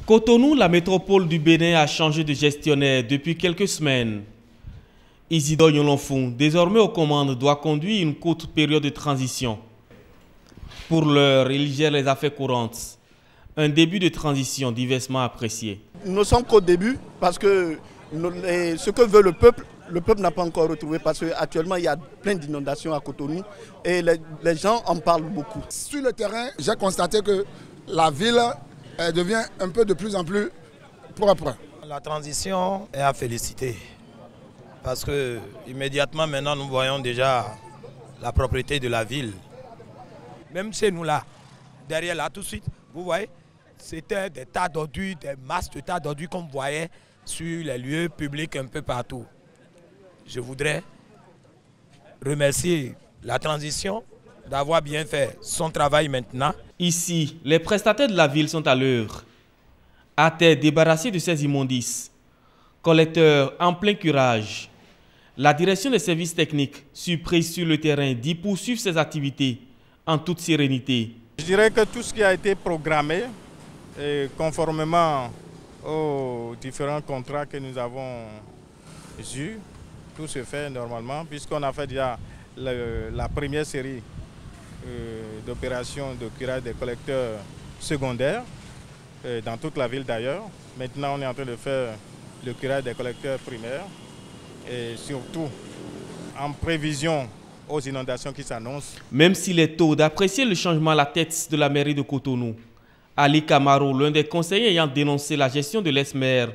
Cotonou, la métropole du Bénin, a changé de gestionnaire depuis quelques semaines. Isidore Yolonfou, désormais aux commandes, doit conduire une courte période de transition. Pour l'heure, il gère les affaires courantes. Un début de transition diversement apprécié. Nous ne sommes qu'au début parce que ce que veut le peuple n'a pas encore retrouvé parce qu'actuellement il y a plein d'inondations à Cotonou et les gens en parlent beaucoup. Sur le terrain, j'ai constaté que la ville devient un peu de plus en plus propre. La transition est à féliciter parce que immédiatement maintenant nous voyons déjà la propriété de la ville. Même chez nous là, derrière là tout de suite, vous voyez, c'était des tas d'ordures, des masses de tas d'ordures qu'on voyait sur les lieux publics un peu partout. Je voudrais remercier la transition d'avoir bien fait son travail maintenant. Ici, les prestataires de la ville sont à l'heure. À terre débarrassés de ces immondices, collecteurs en plein curage. La direction des services techniques, surprise sur le terrain, dit poursuivre ses activités en toute sérénité. Je dirais que tout ce qui a été programmé, conformément aux différents contrats que nous avons eus, tout se fait normalement, puisqu'on a fait déjà la première série d'opérations de curage des collecteurs secondaires, dans toute la ville d'ailleurs. Maintenant, on est en train de faire le curage des collecteurs primaires, et surtout en prévision aux inondations qui s'annoncent. Même s'il est tôt d'apprécier le changement à la tête de la mairie de Cotonou, Ali Camaro, l'un des conseillers ayant dénoncé la gestion de l'ex-maire,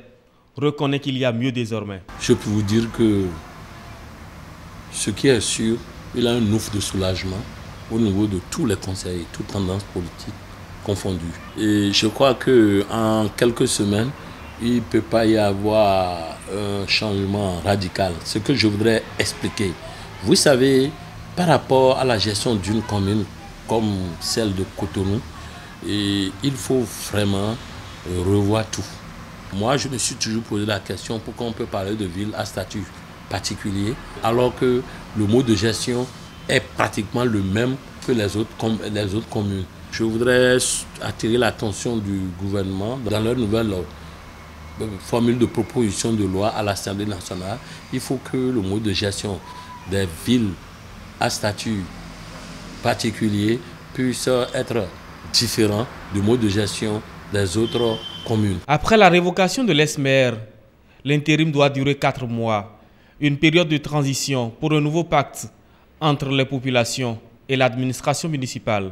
reconnaît qu'il y a mieux désormais. Je peux vous dire que ce qui est sûr, il a un ouf de soulagement au niveau de tous les conseillers, toutes tendances politiques confondues. Et je crois qu'en quelques semaines, il ne peut pas y avoir un changement radical. Ce que je voudrais expliquer, vous savez, par rapport à la gestion d'une commune comme celle de Cotonou, il faut vraiment revoir tout. Moi, je me suis toujours posé la question pourquoi on peut parler de ville à statut particulier alors que le mode de gestion est pratiquement le même que les autres communes. Je voudrais attirer l'attention du gouvernement dans leur nouvelle formule de proposition de loi à l'Assemblée nationale. Il faut que le mode de gestion des villes à statut particulier puisse être différent du mode de gestion des autres communes. Après la révocation de l'ex-maire, l'intérim doit durer 4 mois. Une période de transition pour un nouveau pacte entre les populations et l'administration municipale.